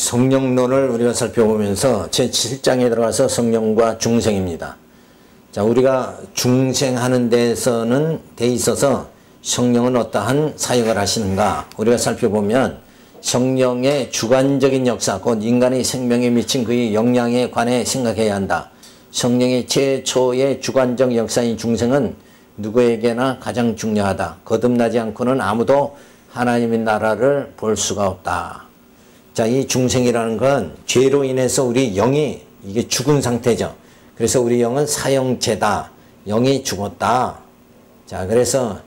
성령론을 우리가 살펴보면서 제7장에 들어가서 성령과 중생입니다. 자, 우리가 중생하는 데에서는 돼 있어서 성령은 어떠한 사역을 하시는가 우리가 살펴보면 성령의 주관적인 역사, 곧 인간의 생명에 미친 그의 영향에 관해 생각해야 한다. 성령의 최초의 주관적 역사인 중생은 누구에게나 가장 중요하다. 거듭나지 않고는 아무도 하나님의 나라를 볼 수가 없다. 자, 이 중생이라는 건 죄로 인해서 우리 영이 이게 죽은 상태죠. 그래서 우리 영은 사형체다. 영이 죽었다. 자, 그래서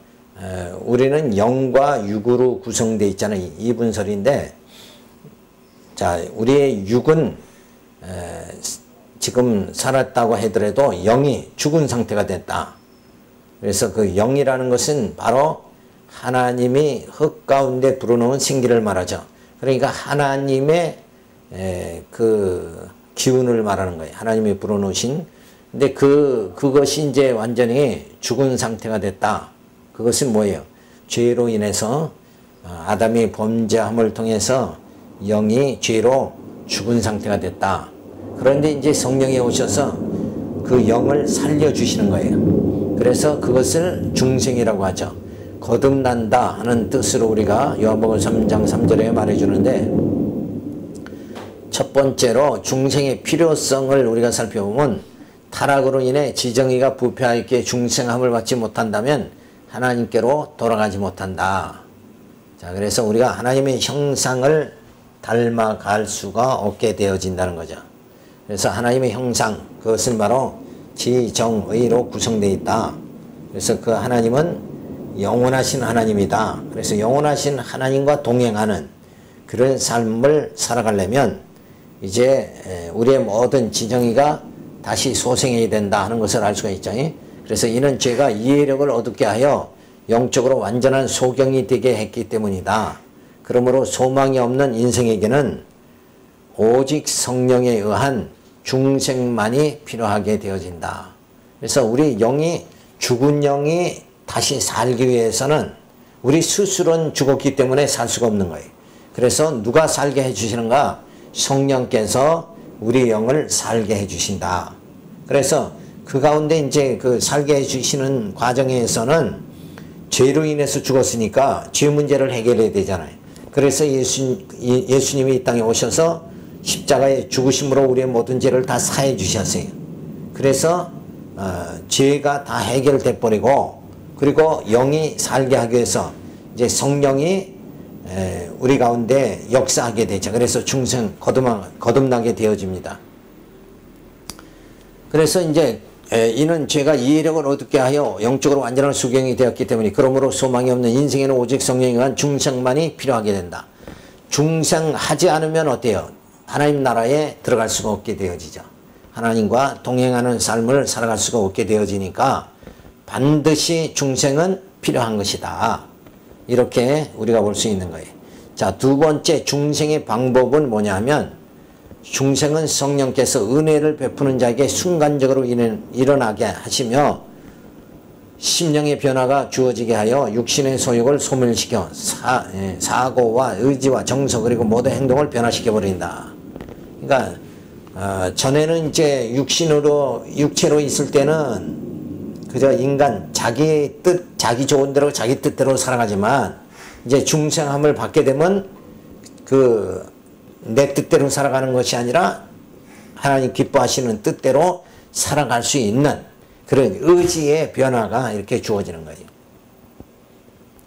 우리는 영과 육으로 구성되어 있잖아요. 이 분설인데, 자, 우리의 육은 지금 살았다고 하더라도 영이 죽은 상태가 됐다. 그래서 그 영이라는 것은 바로 하나님이 흙 가운데 불어넣은 생기를 말하죠. 그러니까 하나님의 그 기운을 말하는 거예요. 하나님이 불어넣으신. 근데 그것이 이제 완전히 죽은 상태가 됐다. 그것은 뭐예요? 죄로 인해서 아담이 범죄함을 통해서 영이 죄로 죽은 상태가 됐다. 그런데 이제 성령이 오셔서 그 영을 살려주시는 거예요. 그래서 그것을 중생이라고 하죠. 거듭난다 하는 뜻으로 우리가 요한복음 3장 3절에 말해주는데, 첫 번째로 중생의 필요성을 우리가 살펴보면 타락으로 인해 지정의가 부패하였기에 중생함을 받지 못한다면 하나님께로 돌아가지 못한다. 자, 그래서 우리가 하나님의 형상을 닮아갈 수가 없게 되어진다는 거죠. 그래서 하나님의 형상, 그것은 바로 지정의로 구성되어 있다. 그래서 그 하나님은 영원하신 하나님이다. 그래서 영원하신 하나님과 동행하는 그런 삶을 살아가려면 이제 우리의 모든 지정의가 다시 소생해야 된다 하는 것을 알 수가 있죠. 그래서 이는 죄가 이해력을 얻게 하여 영적으로 완전한 소경이 되게 했기 때문이다. 그러므로 소망이 없는 인생에게는 오직 성령에 의한 중생만이 필요하게 되어진다. 그래서 우리 영이, 죽은 영이 다시 살기 위해서는 우리 스스로는 죽었기 때문에 살 수가 없는 거예요. 그래서 누가 살게 해주시는가? 성령께서 우리 영을 살게 해주신다. 그래서 그 가운데 이제 그 살게 해주시는 과정에서는 죄로 인해서 죽었으니까 죄 문제를 해결해야 되잖아요. 그래서 예수님이 이 땅에 오셔서 십자가의 죽으심으로 우리의 모든 죄를 다 사해 주셨어요. 그래서 죄가 다 해결돼 버리고, 그리고 영이 살게 하기 위해서 이제 성령이 우리 가운데 역사하게 되죠. 그래서 중생 거듭나게 되어집니다. 그래서 이제 이는 죄가 이해력을 얻게 하여 영적으로 완전한 수경이 되었기 때문에, 그러므로 소망이 없는 인생에는 오직 성령에 의한 중생만이 필요하게 된다. 중생하지 않으면 어때요? 하나님 나라에 들어갈 수가 없게 되어지죠. 하나님과 동행하는 삶을 살아갈 수가 없게 되어지니까 반드시 중생은 필요한 것이다. 이렇게 우리가 볼 수 있는 거예요. 자, 두 번째 중생의 방법은 뭐냐면, 중생은 성령께서 은혜를 베푸는 자에게 순간적으로 일어나게 하시며 심령의 변화가 주어지게 하여 육신의 소욕을 소멸시켜 사고와 의지와 정서 그리고 모든 행동을 변화시켜 버린다. 그러니까 전에는 이제 육체로 있을 때는 그저 인간 자기 뜻, 자기 좋은 대로 자기 뜻대로 살아가지만, 이제 중생함을 받게 되면 내 뜻대로 살아가는 것이 아니라 하나님 기뻐하시는 뜻대로 살아갈 수 있는 그런 의지의 변화가 이렇게 주어지는 거예요.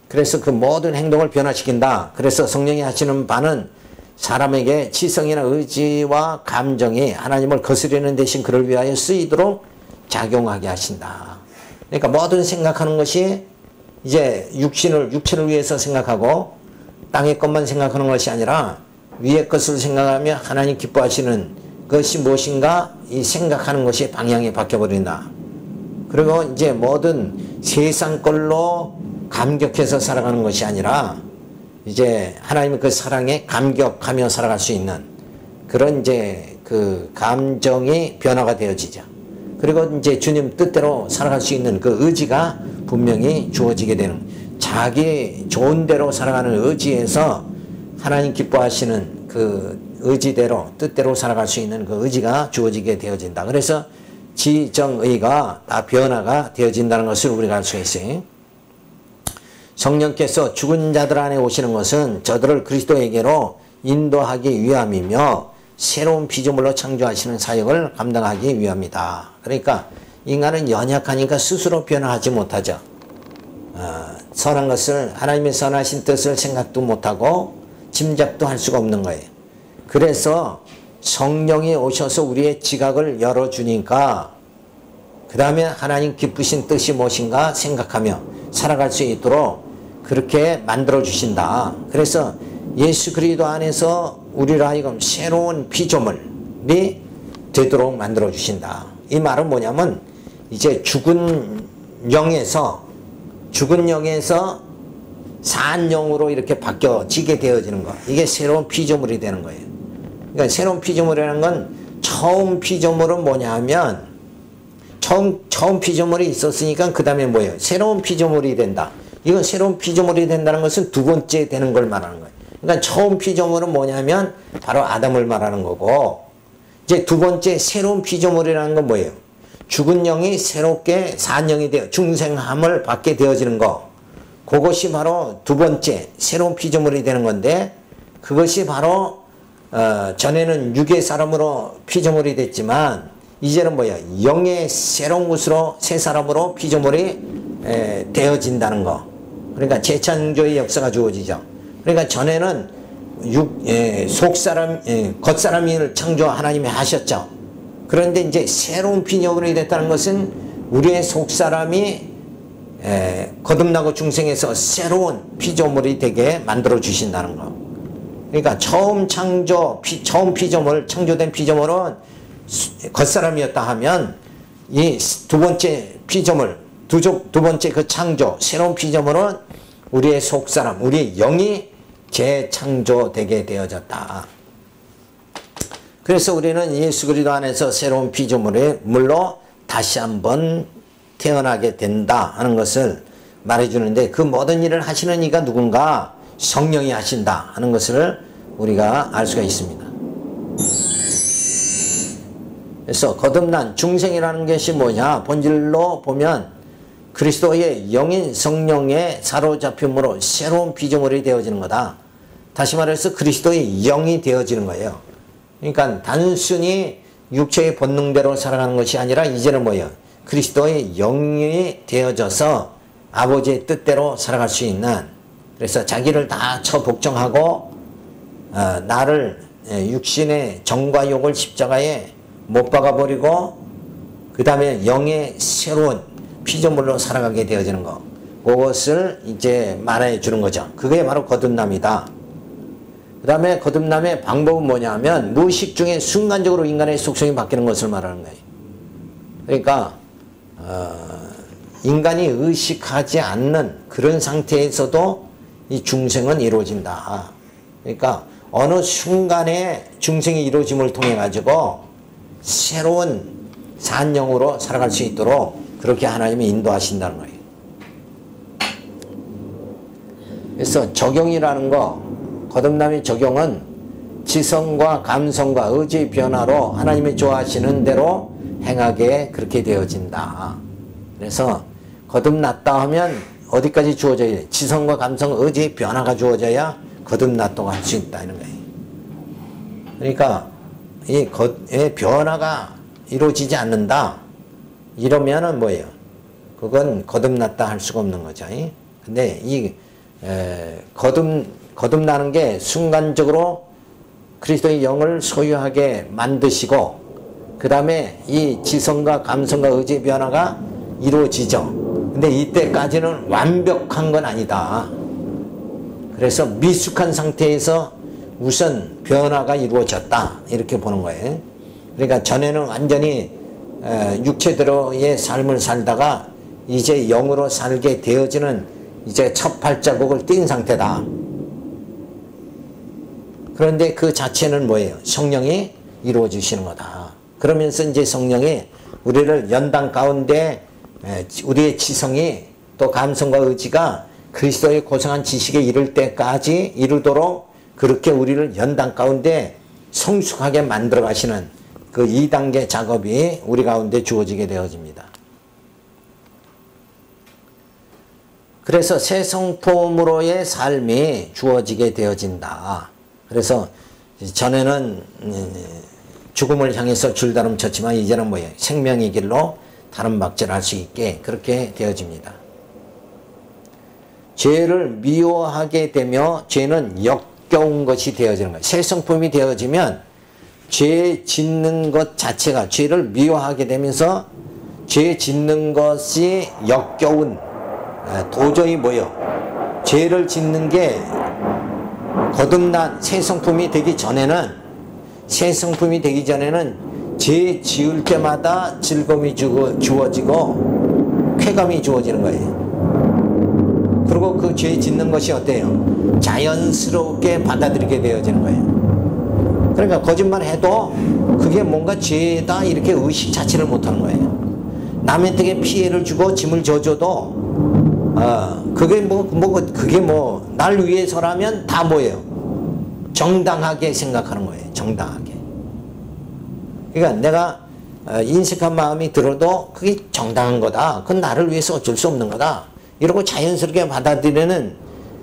그래서 그 모든 행동을 변화시킨다. 그래서 성령이 하시는 바는 사람에게 지성이나 의지와 감정이 하나님을 거스르는 대신 그를 위하여 쓰이도록 작용하게 하신다. 그러니까 모든 생각하는 것이 이제 육체를 위해서 생각하고 땅의 것만 생각하는 것이 아니라 위의 것을 생각하며 하나님 기뻐하시는 것이 무엇인가, 이 생각하는 것이 방향이 바뀌어버린다. 그리고 이제 모든 세상 걸로 감격해서 살아가는 것이 아니라 이제 하나님의 그 사랑에 감격하며 살아갈 수 있는 그런 이제 그 감정이 변화가 되어지죠. 그리고 이제 주님 뜻대로 살아갈 수 있는 그 의지가 분명히 주어지게 되는, 자기 좋은 대로 살아가는 의지에서 하나님 기뻐하시는 그 의지대로 뜻대로 살아갈 수 있는 그 의지가 주어지게 되어진다. 그래서 지정의가 다 변화가 되어진다는 것을 우리가 알 수가 있어요. 성령께서 죽은 자들 안에 오시는 것은 저들을 그리스도에게로 인도하기 위함이며 새로운 피조물로 창조하시는 사역을 감당하기 위함이다. 그러니까 인간은 연약하니까 스스로 변화하지 못하죠. 선한 것을, 하나님의 선하신 뜻을 생각도 못하고 짐작도 할 수가 없는 거예요. 그래서 성령이 오셔서 우리의 지각을 열어주니까 그 다음에 하나님 기쁘신 뜻이 무엇인가 생각하며 살아갈 수 있도록 그렇게 만들어 주신다. 그래서 예수 그리스도 안에서 우리를 하여금 새로운 피조물이 되도록 만들어 주신다. 이 말은 뭐냐면 이제 죽은 영에서 산 영으로 이렇게 바뀌어지게 되어지는 거. 이게 새로운 피조물이 되는 거예요. 그러니까 새로운 피조물이라는 건 처음 피조물은 뭐냐 하면 처음 피조물이 있었으니까 그 다음에 뭐예요? 새로운 피조물이 된다. 이건 새로운 피조물이 된다는 것은 두 번째 되는 걸 말하는 거예요. 그러니까 처음 피조물은 뭐냐면 바로 아담을 말하는 거고, 이제 두 번째 새로운 피조물이라는 건 뭐예요? 죽은 영이 새롭게 산 영이 되어 중생함을 받게 되어지는 거. 그것이 바로 두 번째 새로운 피조물이 되는 건데, 그것이 바로 전에는 육의 사람으로 피조물이 됐지만 이제는 뭐야? 영의 새로운 것으로 새 사람으로 피조물이 되어진다는 거. 그러니까 재창조의 역사가 주어지죠. 그러니까 전에는 겉사람을 창조 하나님이 하셨죠. 그런데 이제 새로운 피조물이 됐다는 것은 우리의 속사람이 거듭나고 중생해서 새로운 피조물이 되게 만들어 주신다는 거. 그러니까 처음 피조물, 창조된 피조물은 겉사람이었다 하면 이 두 번째 피조물, 두 번째 그 창조, 새로운 피조물은 우리의 속사람, 우리의 영이 재창조되게 되어졌다. 그래서 우리는 예수 그리스도 안에서 새로운 피조물로 다시 한번 태어나게 된다 하는 것을 말해주는데, 그 모든 일을 하시는 이가 누군가? 성령이 하신다 하는 것을 우리가 알 수가 있습니다. 그래서 거듭난 중생이라는 것이 뭐냐? 본질로 보면 그리스도의 영인 성령의 사로잡힘으로 새로운 피조물이 되어지는 거다. 다시 말해서 그리스도의 영이 되어지는 거예요. 그러니까 단순히 육체의 본능대로 살아가는 것이 아니라 이제는 뭐예요? 그리스도의 영이 되어져서 아버지의 뜻대로 살아갈 수 있는, 그래서 자기를 다 처복종하고 나를 육신의 정과 욕을 십자가에 못 박아버리고 그 다음에 영의 새로운 피조물로 살아가게 되어지는 것, 그것을 이제 말해 주는 거죠. 그게 바로 거듭남이다. 그 다음에 거듭남의 방법은 뭐냐 하면 무의식 중에 순간적으로 인간의 속성이 바뀌는 것을 말하는 거예요. 그러니까 인간이 의식하지 않는 그런 상태에서도 이 중생은 이루어진다. 그러니까 어느 순간에 중생이 이루어짐을 통해 가지고 새로운 산영으로 살아갈 수 있도록 그렇게 하나님이 인도하신다는 거예요. 그래서 적용이라는 거, 거듭남의 적용은 지성과 감성과 의지의 변화로 하나님이 좋아하시는 대로 행하게 그렇게 되어진다. 그래서 거듭났다 하면 어디까지 주어져야 돼? 지성과 감성, 의지의 변화가 주어져야 거듭났다고 할 수 있다는 거예요. 그러니까 이 변화가 이루어지지 않는다. 이러면은 뭐예요? 그건 거듭났다 할 수가 없는 거죠. 근데 이 거듭나는 게 순간적으로 그리스도의 영을 소유하게 만드시고 그 다음에 이 지성과 감성과 의지의 변화가 이루어지죠. 근데 이때까지는 완벽한 건 아니다. 그래서 미숙한 상태에서 우선 변화가 이루어졌다 이렇게 보는 거예요. 그러니까 전에는 완전히 육체대로의 삶을 살다가 이제 영으로 살게 되어지는 이제 첫 발자국을 띈 상태다. 그런데 그 자체는 뭐예요? 성령이 이루어 주시는 거다. 그러면서 이제 성령이 우리를 연단 가운데 우리의 지성이 또 감성과 의지가 그리스도의 고상한 지식에 이를 때까지 이르도록 그렇게 우리를 연단 가운데 성숙하게 만들어 가시는 그 2단계 작업이 우리 가운데 주어지게 되어집니다. 그래서 새 성품으로의 삶이 주어지게 되어진다. 그래서 전에는 죽음을 향해서 줄다름 쳤지만 이제는 뭐예요? 생명의 길로 다름박질할 수 있게 그렇게 되어집니다. 죄를 미워하게 되며 죄는 역겨운 것이 되어지는 거예요. 새 성품이 되어지면 죄 짓는 것 자체가 죄를 미워하게 되면서 죄 짓는 것이 역겨운 도저히 뭐요? 죄를 짓는 게 거듭난 새 성품이 되기 전에는 죄 지을 때마다 즐거움이 주어지고 쾌감이 주어지는 거예요. 그리고 그 죄 짓는 것이 어때요? 자연스럽게 받아들이게 되어지는 거예요. 그러니까 거짓말 해도 그게 뭔가 죄다 이렇게 의식 자체를 못하는 거예요. 남한테 피해를 주고 짐을 져줘도 그게 날 위해서라면 다 뭐예요? 정당하게 생각하는 거예요. 정당하게. 그러니까 내가 인색한 마음이 들어도 그게 정당한 거다. 그건 나를 위해서 어쩔 수 없는 거다. 이러고 자연스럽게 받아들이는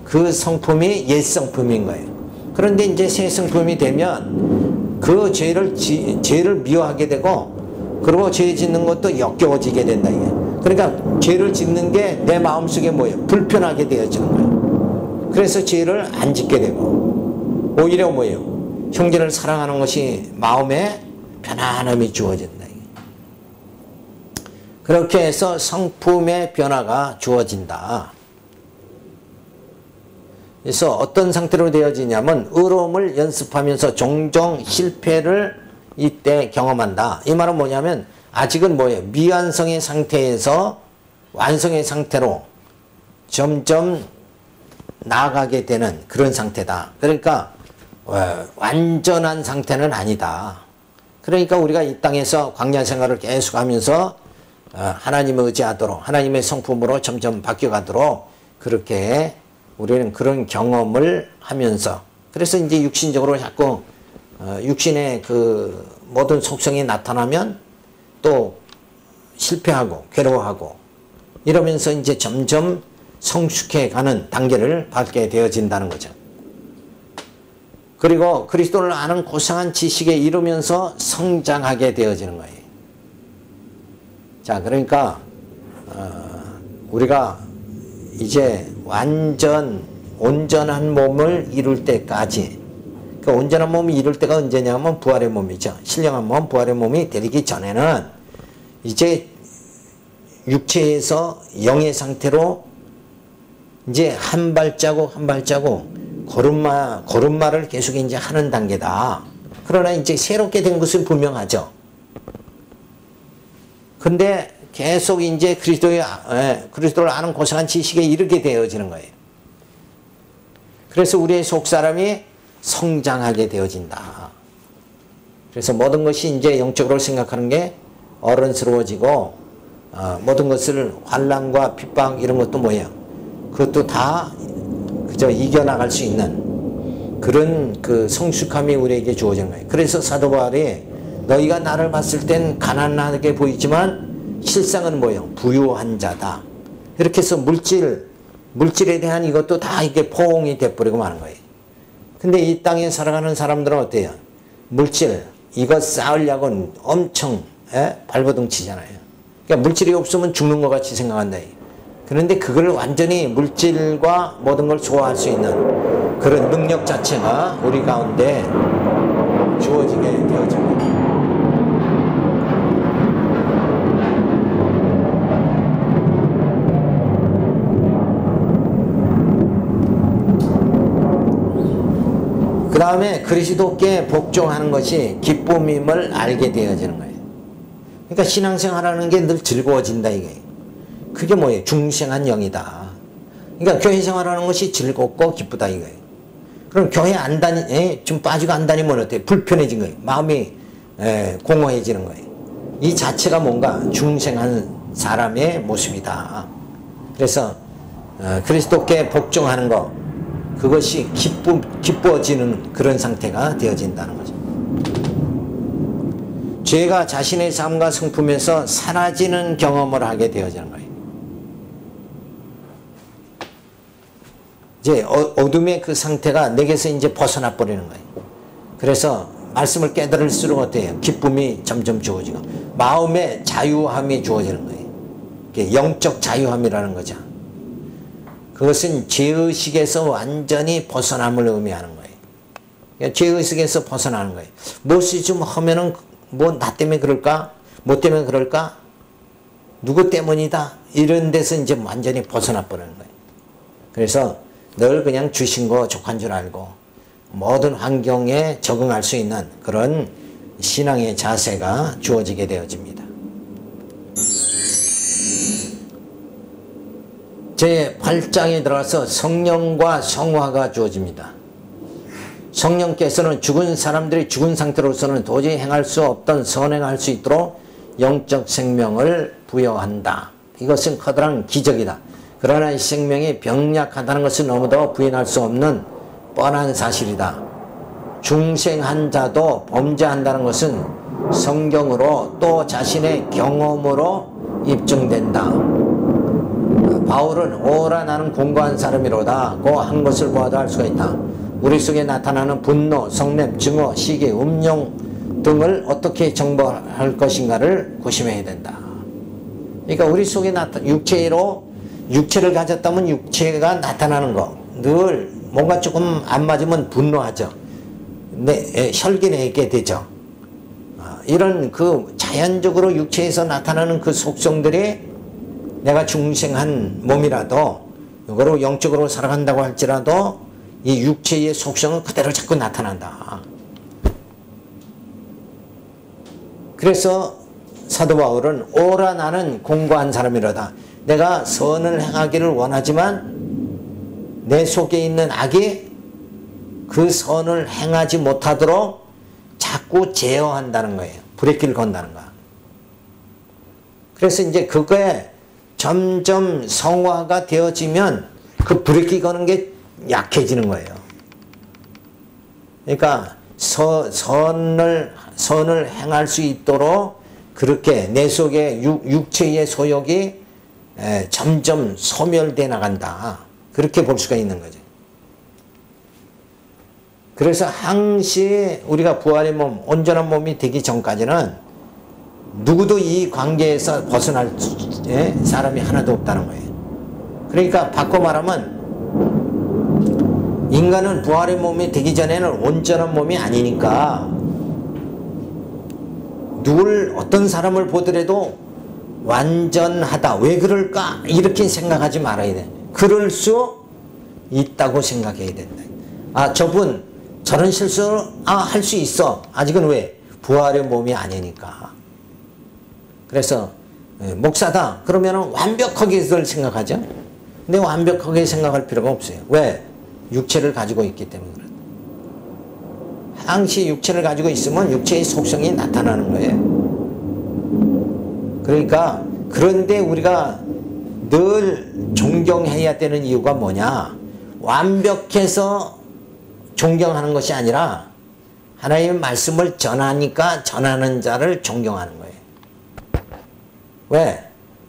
그 성품이 옛 성품인 거예요. 그런데 이제 새 성품이 되면 그 죄를 미워하게 되고 그리고 죄 짓는 것도 역겨워지게 된다. 이게. 그러니까 죄를 짓는 게 내 마음속에 뭐예요? 불편하게 되어지는 거예요. 그래서 죄를 안 짓게 되고 오히려 뭐예요? 형제를 사랑하는 것이 마음에 편안함이 주어진다. 그렇게 해서 성품의 변화가 주어진다. 그래서 어떤 상태로 되어지냐면 의로움을 연습하면서 종종 실패를 이때 경험한다. 이 말은 뭐냐면 아직은 뭐예요? 미완성의 상태에서 완성의 상태로 점점 나아가게 되는 그런 상태다. 그러니까 완전한 상태는 아니다. 그러니까 우리가 이 땅에서 광야 생활을 계속하면서 하나님을 의지하도록 하나님의 성품으로 점점 바뀌어가도록 그렇게 우리는 그런 경험을 하면서 그래서 이제 육신적으로 자꾸 육신의 그 모든 속성이 나타나면 또 실패하고 괴로워하고 이러면서 이제 점점 성숙해 가는 단계를 밟게 되어진다는 거죠. 그리고 그리스도를 아는 고상한 지식에 이르면서 성장하게 되어지는 거예요. 자, 그러니까 우리가 이제 온전한 몸을 이룰 때까지 그 온전한 몸이 이룰 때가 언제냐면 부활의 몸이죠. 신령한 몸, 부활의 몸이 되기 전에는 이제 육체에서 영의 상태로 이제 한 발자국 한 발자국 걸음마를 계속 이제 하는 단계다. 그러나 이제 새롭게 된 것은 분명하죠. 근데 계속 이제 그리스도를 아는 고상한 지식에 이르게 되어지는 거예요. 그래서 우리의 속사람이 성장하게 되어진다. 그래서 모든 것이 이제 영적으로 생각하는 게 어른스러워지고 모든 것을 환난과 핍박 이런 것도 뭐예요? 그것도 다 그저 이겨나갈 수 있는 그런 그 성숙함이 우리에게 주어지는 거예요. 그래서 사도 바울이 너희가 나를 봤을 땐 가난하게 보이지만 실상은 뭐예요? 부유한 자다. 이렇게 해서 물질에 대한 이것도 다 이게 포옹이 돼버리고 마는 거예요. 근데 이 땅에 살아가는 사람들은 어때요? 물질, 이거 쌓으려고 엄청 발버둥 치잖아요. 그러니까 물질이 없으면 죽는 것 같이 생각한다. 그런데 그걸 완전히 물질과 모든 걸 소화할 수 있는 그런 능력 자체가 우리 가운데 주어지게 되어집니다. 그 다음에 그리스도께 복종하는 것이 기쁨임을 알게 되어지는 거예요. 그러니까 신앙생활하는 게 늘 즐거워진다 이게. 그게 뭐예요? 중생한 영이다. 그러니까 교회 생활하는 것이 즐겁고 기쁘다 이거예요. 그럼 교회 좀 빠지고 안 다니면 어때요? 불편해진 거예요. 마음이 공허해지는 거예요. 이 자체가 뭔가 중생한 사람의 모습이다. 그래서 그리스도께 복종하는 것 그것이 기뻐지는 그런 상태가 되어진다는 거죠. 죄가 자신의 삶과 성품에서 사라지는 경험을 하게 되어지는 거예요. 이제 어둠의 그 상태가 내게서 이제 벗어나 버리는 거예요. 그래서 말씀을 깨달을수록 어때요? 기쁨이 점점 주어지고 마음의 자유함이 주어지는 거예요. 이게 영적 자유함이라는 거죠. 그것은 죄의식에서 완전히 벗어남을 의미하는 거예요. 그러니까 죄의식에서 벗어나는 거예요. 무엇이 좀 하면은 뭐 나 때문에 그럴까? 뭐 때문에 그럴까? 누구 때문이다? 이런 데서 이제 완전히 벗어나 버리는 거예요. 그래서 늘 그냥 주신 거 족한 줄 알고 모든 환경에 적응할 수 있는 그런 신앙의 자세가 주어지게 되어집니다. 제8장에 들어가서 성령과 성화가 주어집니다. 성령께서는 죽은 사람들이 죽은 상태로서는 도저히 행할 수 없던 선행할 수 있도록 영적 생명을 부여한다. 이것은 커다란 기적이다. 그러나 이 생명이 병약하다는 것은 너무도 부인할 수 없는 뻔한 사실이다. 중생한 자도 범죄한다는 것은 성경으로 또 자신의 경험으로 입증된다. 바울은 오라 나는 공고한 사람이로다고 한 것을 보아도 알 수가 있다. 우리 속에 나타나는 분노, 성냄, 증오, 시기, 음용 등을 어떻게 정벌할 것인가를 고심해야 된다. 그러니까 우리 속에 육체를 가졌다면 육체가 나타나는 거. 늘 뭔가 조금 안 맞으면 분노하죠. 혈기 내게 되죠. 이런 그 자연적으로 육체에서 나타나는 그 속성들이 내가 중생한 몸이라도 이거로 영적으로 살아간다고 할지라도 이 육체의 속성은 그대로 자꾸 나타난다. 그래서 사도 바울은 오라 나는 공고한 사람이로다. 내가 선을 행하기를 원하지만 내 속에 있는 악이 그 선을 행하지 못하도록 자꾸 제어한다는 거예요. 브레이크를 건다는 거야. 그래서 이제 그거에 점점 성화가 되어지면 그 브레이크 거는 게 약해지는 거예요. 그러니까 선을 행할 수 있도록 그렇게 내 속에 육체의 소욕이 점점 소멸돼 나간다. 그렇게 볼 수가 있는 거죠. 그래서 항시 우리가 부활의 몸, 온전한 몸이 되기 전까지는 누구도 이 관계에서 벗어날 사람이 하나도 없다는 거예요. 그러니까 바꿔 말하면 인간은 부활의 몸이 되기 전에는 온전한 몸이 아니니까 어떤 사람을 보더라도 완전하다. 왜 그럴까? 이렇게 생각하지 말아야 돼. 그럴 수 있다고 생각해야 된다. 저분 저런 실수를 할 수 있어. 아직은 왜? 부활의 몸이 아니니까. 그래서 목사다. 그러면 완벽하게 그걸 생각하죠. 근데 완벽하게 생각할 필요가 없어요. 왜? 육체를 가지고 있기 때문에 그렇다. 항시 육체를 가지고 있으면 육체의 속성이 나타나는 거예요. 그러니까 그런데 우리가 늘 존경해야 되는 이유가 뭐냐? 완벽해서 존경하는 것이 아니라 하나님의 말씀을 전하니까 전하는 자를 존경하는 거예요. 왜?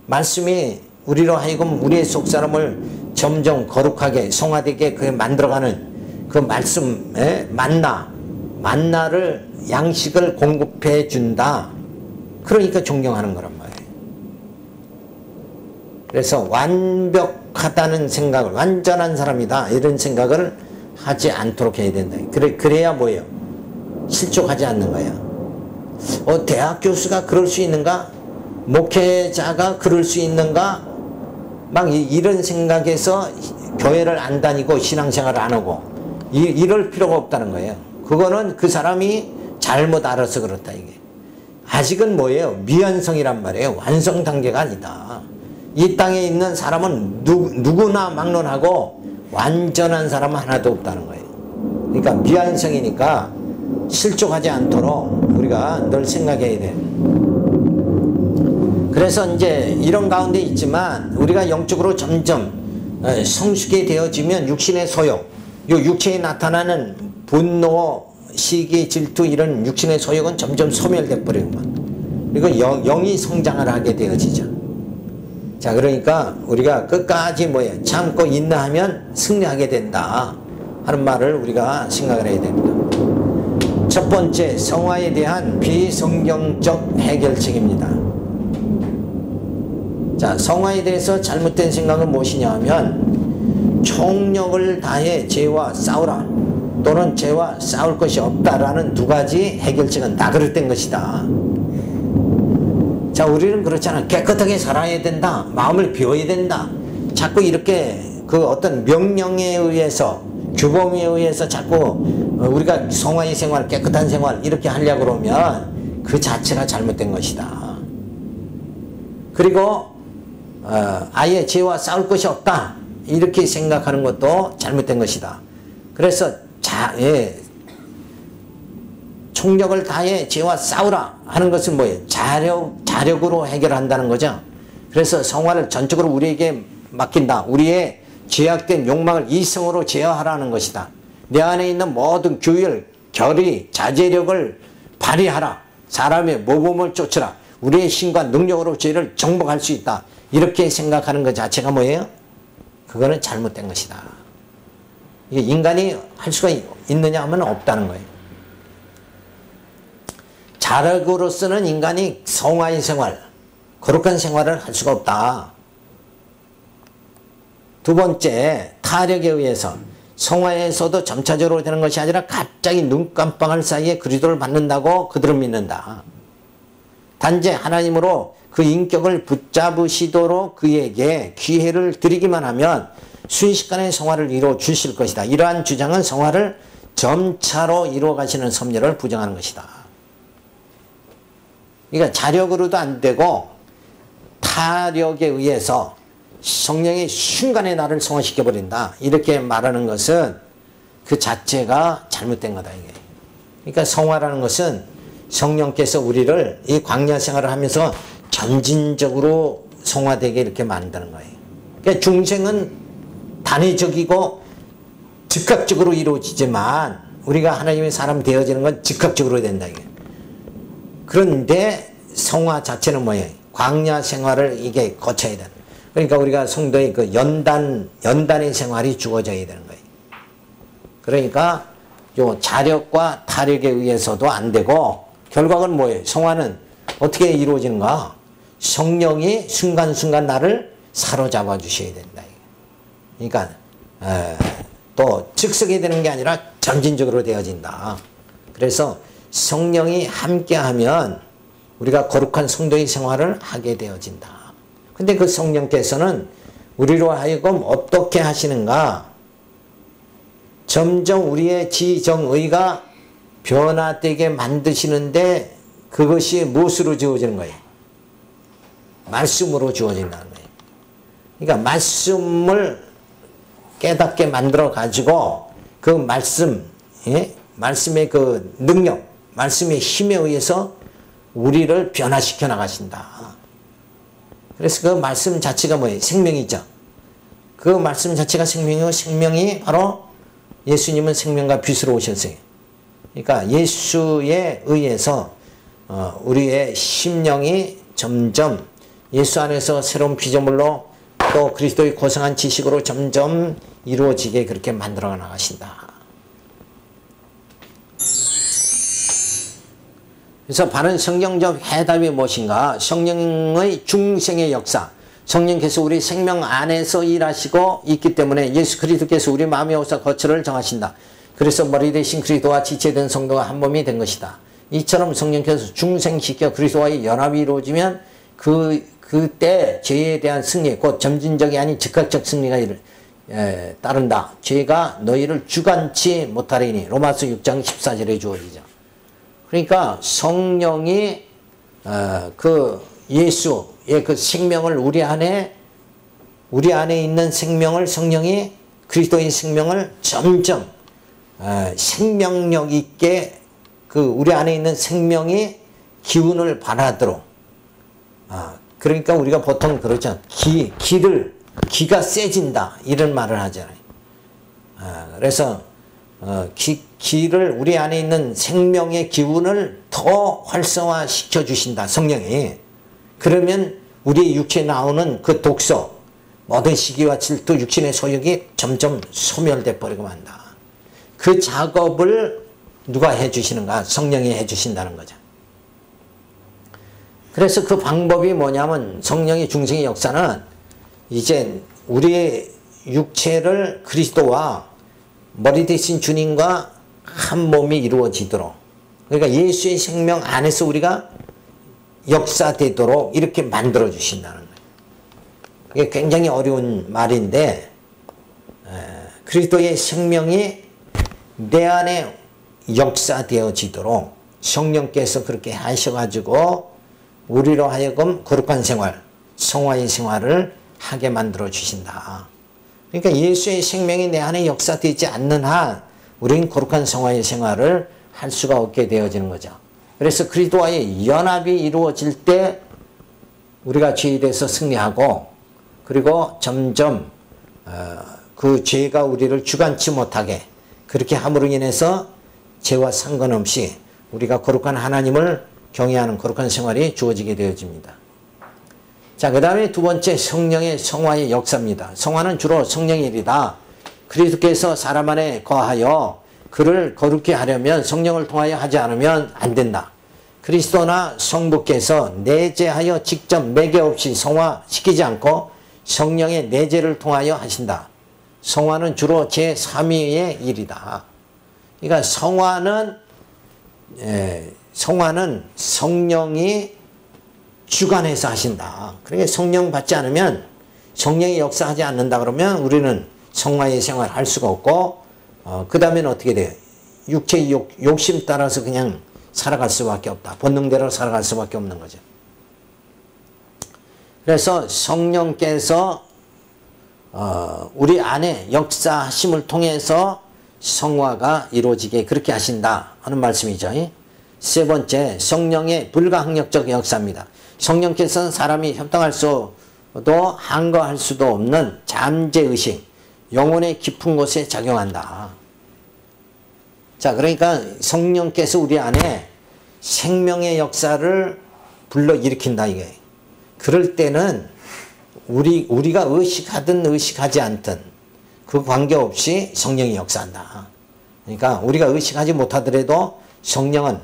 말씀이 우리로 하여금 우리의 속사람을 점점 거룩하게 성화되게 만들어가는 그 말씀의 만나를 양식을 공급해 준다. 그러니까 존경하는 거란 말이에요. 그래서 완벽하다는 생각을, 완전한 사람이다 이런 생각을 하지 않도록 해야 된다. 그래야 뭐예요? 실족하지 않는 거예요. 대학 교수가 그럴 수 있는가? 목회자가 그럴 수 있는가? 막 이런 생각에서 교회를 안 다니고 신앙생활을 안 하고 이럴 필요가 없다는 거예요. 그거는 그 사람이 잘못 알아서 그렇다 이게. 아직은 뭐예요? 미완성이란 말이에요. 완성 단계가 아니다. 이 땅에 있는 사람은 누구나 막론하고 완전한 사람은 하나도 없다는 거예요. 그러니까 미완성이니까 실족하지 않도록 우리가 늘 생각해야 돼요. 그래서 이제 이런 가운데 있지만 우리가 영적으로 점점 성숙해 되어지면 육신의 소욕, 요 육체에 나타나는 분노, 시기, 질투 이런 육신의 소욕은 점점 소멸돼 버리고만. 그리고 영이 성장을 하게 되어지죠. 자, 그러니까 우리가 끝까지 뭐예요? 참고 인내하면 승리하게 된다 하는 말을 우리가 생각을 해야 됩니다. 첫 번째, 성화에 대한 비성경적 해결책입니다. 자, 성화에 대해서 잘못된 생각은 무엇이냐 하면 총력을 다해 죄와 싸우라 또는 죄와 싸울 것이 없다라는 두 가지 해결책은 다 그릇된 것이다. 자, 우리는 그렇잖아. 깨끗하게 살아야 된다. 마음을 비워야 된다. 자꾸 이렇게 그 어떤 명령에 의해서 규범에 의해서 자꾸 우리가 성화의 생활, 깨끗한 생활 이렇게 하려고 그러면 그 자체가 잘못된 것이다. 그리고 아예 죄와 싸울 것이 없다 이렇게 생각하는 것도 잘못된 것이다. 그래서 총력을 다해 죄와 싸우라 하는 것은 뭐예요? 자력으로 해결한다는 거죠. 그래서 성화를 전적으로 우리에게 맡긴다. 우리의 죄악된 욕망을 이성으로 제어하라는 것이다. 내 안에 있는 모든 규율, 결의, 자제력을 발휘하라. 사람의 모범을 쫓으라. 우리의 힘과 능력으로 죄를 정복할 수 있다. 이렇게 생각하는 것 자체가 뭐예요? 그거는 잘못된 것이다. 이게 인간이 할 수가 있느냐 하면 없다는 거예요. 자력으로서는 인간이 성화의 생활, 거룩한 생활을 할 수가 없다. 두 번째, 타력에 의해서 성화에서도 점차적으로 되는 것이 아니라 갑자기 눈 깜빡할 사이에 그리스도를 받는다고 그들은 믿는다. 단지 하나님으로 그 인격을 붙잡으시도록 그에게 기회를 드리기만 하면 순식간에 성화를 이루어 주실 것이다. 이러한 주장은 성화를 점차로 이루어 가시는 섭리를 부정하는 것이다. 그러니까 자력으로도 안 되고 타력에 의해서 성령이 순간에 나를 성화시켜버린다. 이렇게 말하는 것은 그 자체가 잘못된 거다. 이게. 그러니까 성화라는 것은 성령께서 우리를 이 광야 생활을 하면서 점진적으로 성화되게 이렇게 만드는 거예요. 그러니까 중생은 단회적이고 즉각적으로 이루어지지만 우리가 하나님의 사람 되어지는 건 즉각적으로 된다. 이게. 그런데 성화 자체는 뭐예요? 광야 생활을 이게 거쳐야 된다. 그러니까 우리가 성도의 그 연단의 생활이 주어져야 되는 거예요. 그러니까 요 자력과 타력에 의해서도 안 되고 결과는 뭐예요? 성화는 어떻게 이루어지는가? 성령이 순간순간 나를 사로잡아 주셔야 된다. 그러니까 또 즉석에 되는 게 아니라 점진적으로 되어진다. 그래서 성령이 함께하면 우리가 거룩한 성도의 생활을 하게 되어진다. 근데 그 성령께서는 우리로 하여금 어떻게 하시는가? 점점 우리의 지정의가 변화되게 만드시는데 그것이 무엇으로 주어지는 거예요? 말씀으로 주어진다는 거예요. 그러니까 말씀을 깨닫게 만들어 가지고 그 말씀, 말씀의 그 능력, 말씀의 힘에 의해서 우리를 변화시켜 나가신다. 그래서 그 말씀 자체가 뭐예요? 생명이죠. 그 말씀 자체가 생명이고 생명이 바로 예수님은 생명과 빛으로 오셨어요. 그러니까 예수에 의해서 우리의 심령이 점점 예수 안에서 새로운 피조물로 또 그리스도의 고상한 지식으로 점점 이루어지게 그렇게 만들어 나가신다. 그래서 바른 성경적 해답이 무엇인가? 성령의 중생의 역사. 성령께서 우리 생명 안에서 일하시고 있기 때문에 예수 그리스도께서 우리 마음에 오사 거처를 정하신다. 그래서 머리 대신 그리스도와 지체된 성도가 한 몸이 된 것이다. 이처럼 성령께서 중생시켜 그리스도와의 연합이 이루어지면 그때 죄에 대한 승리, 곧 점진적이 아닌 즉각적 승리가 따른다. 죄가 너희를 주관치 못하리니 로마서 6장 14절에 주어지죠. 그러니까 성령이 그 예수의 그 생명을 우리 안에 있는 생명을 성령이 그리스도의 생명을 점점 생명력 있게 그 우리 안에 있는 생명이 기운을 발하도록 그러니까 우리가 보통 그러죠. 기가 세진다 이런 말을 하잖아요. 그래서 기를 우리 안에 있는 생명의 기운을 더 활성화시켜 주신다. 성령이. 그러면 우리 육체에 나오는 그 독소, 모든 시기와 질투, 육신의 소욕이 점점 소멸돼 버리고 만다. 그 작업을 누가 해주시는가? 성령이 해주신다는 거죠. 그래서 그 방법이 뭐냐면 성령의 중생의 역사는 이제 우리의 육체를 그리스도와 머리 대신 주님과 한 몸이 이루어지도록, 그러니까 예수의 생명 안에서 우리가 역사되도록 이렇게 만들어 주신다는 거예요. 그게 굉장히 어려운 말인데, 그리스도의 생명이 내 안에 역사되어지도록 성령께서 그렇게 하셔가지고 우리로 하여금 거룩한 생활, 성화의 생활을 하게 만들어 주신다. 그러니까 예수의 생명이 내 안에 역사되지 않는 한 우리는 거룩한 성화의 생활을 할 수가 없게 되어지는 거죠. 그래서 그리스도와의 연합이 이루어질 때 우리가 죄에 대해서 승리하고, 그리고 점점 그 죄가 우리를 주관치 못하게, 그렇게 함으로 인해서 죄와 상관없이 우리가 거룩한 하나님을 경외하는 거룩한 생활이 주어지게 되어집니다. 자, 그 다음에 두 번째, 성령의 성화의 역사입니다. 성화는 주로 성령의 일이다. 그리스도께서 사람 안에 거하여 그를 거룩히 하려면 성령을 통하여 하지 않으면 안 된다. 그리스도나 성부께서 내재하여 직접 매개 없이 성화시키지 않고 성령의 내재를 통하여 하신다. 성화는 주로 제3위의 일이다. 그러니까 성화는 성령이 주관해서 하신다. 그러니까 성령 받지 않으면, 성령이 역사하지 않는다 그러면 우리는 성화의 생활을 할 수가 없고, 그 다음에는 어떻게 돼요? 육체의 욕심 따라서 그냥 살아갈 수밖에 없다. 본능대로 살아갈 수밖에 없는 거죠. 그래서 성령께서 우리 안에 역사하심을 통해서 성화가 이루어지게 그렇게 하신다 하는 말씀이죠. 세 번째, 성령의 불가항력적 역사입니다. 성령께서는 사람이 협당할 수도 항거할 수도 없는 잠재의식, 영혼의 깊은 곳에 작용한다. 자, 그러니까 성령께서 우리 안에 생명의 역사를 불러일으킨다, 이게. 그럴 때는 우리가 의식하든 의식하지 않든 그 관계없이 성령이 역사한다. 그러니까 우리가 의식하지 못하더라도 성령은,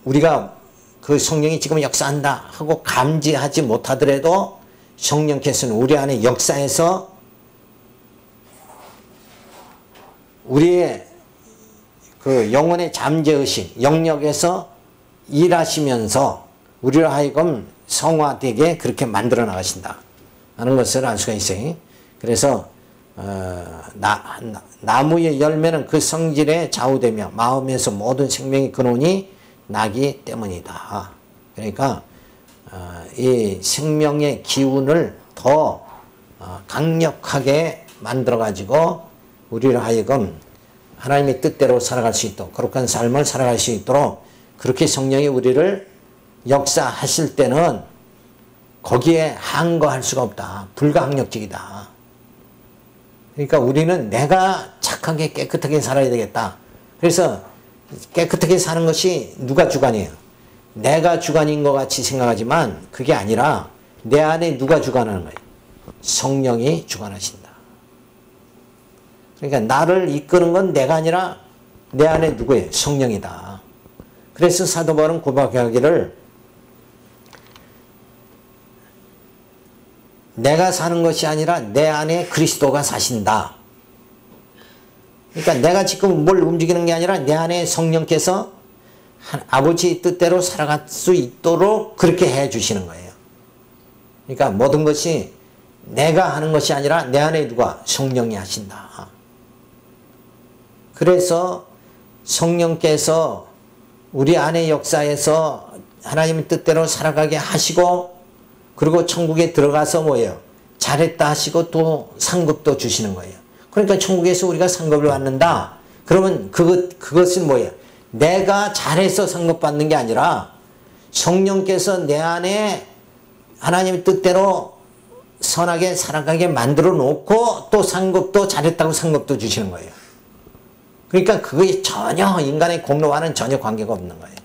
우리가 그 성령이 지금 역사한다 하고 감지하지 못하더라도 성령께서는 우리 안에 역사해서 우리의 그 영혼의 잠재의식, 영역에서 일하시면서 우리로 하여금 성화되게 그렇게 만들어 나가신다 하는 것을 알 수가 있어요. 그래서 나무의 열매는 그 성질에 좌우되며 마음에서 모든 생명의 근원이 나기 때문이다. 그러니까 이 생명의 기운을 더 강력하게 만들어 가지고 우리를 하여금 하나님의 뜻대로 살아갈 수 있도록, 거룩한 삶을 살아갈 수 있도록 그렇게 성령이 우리를 역사하실 때는 거기에 항거할 수가 없다. 불가항력적이다. 그러니까 우리는 내가 착하게 깨끗하게 살아야 되겠다. 그래서 깨끗하게 사는 것이 누가 주관이에요? 내가 주관인 것 같이 생각하지만 그게 아니라 내 안에 누가 주관하는 거예요? 성령이 주관하신다. 그러니까 나를 이끄는 건 내가 아니라 내 안에 누구예요? 성령이다. 그래서 사도 바울은 고백하기를 내가 사는 것이 아니라 내 안에 그리스도가 사신다. 그러니까 내가 지금 뭘 움직이는 게 아니라 내 안에 성령께서 아버지 뜻대로 살아갈 수 있도록 그렇게 해 주시는 거예요. 그러니까 모든 것이 내가 하는 것이 아니라 내 안에 누가? 성령이 하신다. 그래서 성령께서 우리 안의 역사에서 하나님의 뜻대로 살아가게 하시고, 그리고 천국에 들어가서 뭐예요? 잘했다 하시고 또 상급도 주시는 거예요. 그러니까 천국에서 우리가 상급을 받는다. 그러면 그것은 뭐예요? 내가 잘해서 상급 받는 게 아니라 성령께서 내 안에 하나님의 뜻대로 선하게 살아가게 만들어 놓고 또 상급도 잘했다고 상급도 주시는 거예요. 그러니까 그게 전혀 인간의 공로와는 전혀 관계가 없는 거예요.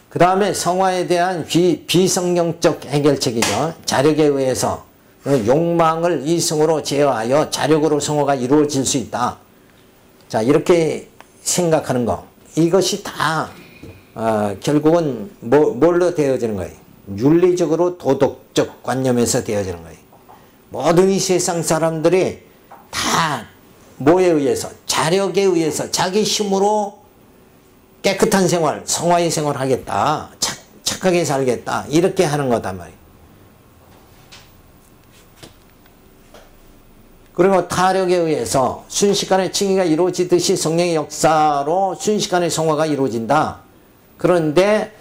그 다음에 성화에 대한 비성경적 해결책이죠. 자력에 의해서 욕망을 이성으로 제어하여 자력으로 성화가 이루어질 수 있다. 자, 이렇게 생각하는 거. 이것이 다 결국은 뭘로 되어지는 거예요? 윤리적으로 도덕적 관념에서 되어지는 거예요. 모든 이 세상 사람들이 다 뭐에 의해서? 자력에 의해서 자기 힘으로 깨끗한 생활, 성화의 생활을 하겠다. 착하게 살겠다. 이렇게 하는 거단 말이에요. 그리고 타력에 의해서 순식간에 칭의가 이루어지듯이 성령의 역사로 순식간에 성화가 이루어진다. 그런데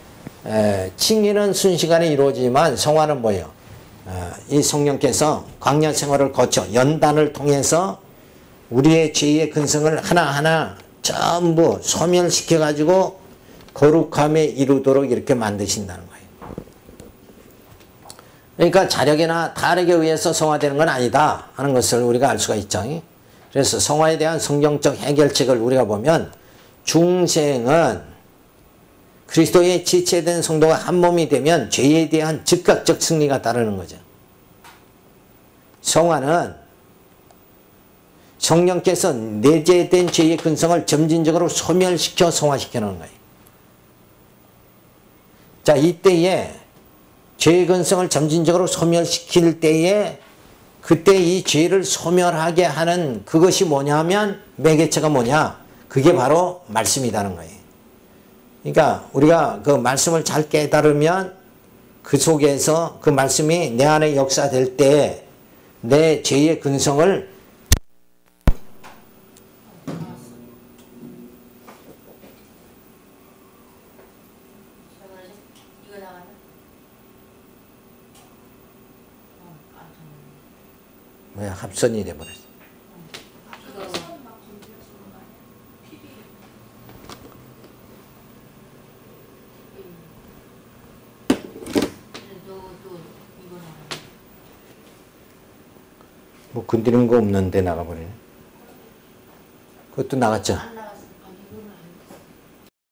칭의는 순식간에 이루어지지만 성화는 뭐예요? 이 성령께서 광야 생활을 거쳐 연단을 통해서 우리의 죄의 근성을 하나하나 전부 소멸시켜 가지고 거룩함에 이르도록 이렇게 만드신다는 거예요. 그러니까 자력이나 타력에 의해서 성화되는 건 아니다 하는 것을 우리가 알 수가 있죠. 그래서 성화에 대한 성경적 해결책을 우리가 보면 중생은 그리스도의 지체된 성도가 한 몸이 되면 죄에 대한 즉각적 승리가 따르는 거죠. 성화는 성령께서 내재된 죄의 근성을 점진적으로 소멸시켜 성화시켜 놓은 거예요. 자, 이때에 죄의 근성을 점진적으로 소멸시킬 때에 그때 이 죄를 소멸하게 하는 그것이 뭐냐면 매개체가 뭐냐? 그게 바로 말씀이라는 거예요. 그러니까 우리가 그 말씀을 잘 깨달으면 그 속에서 그 말씀이 내 안에 역사될 때 내 죄의 근성을 뭐야, 합선이 돼버렸어. 뭐 건드린 거 없는데 나가버리네. 그것도 나갔죠.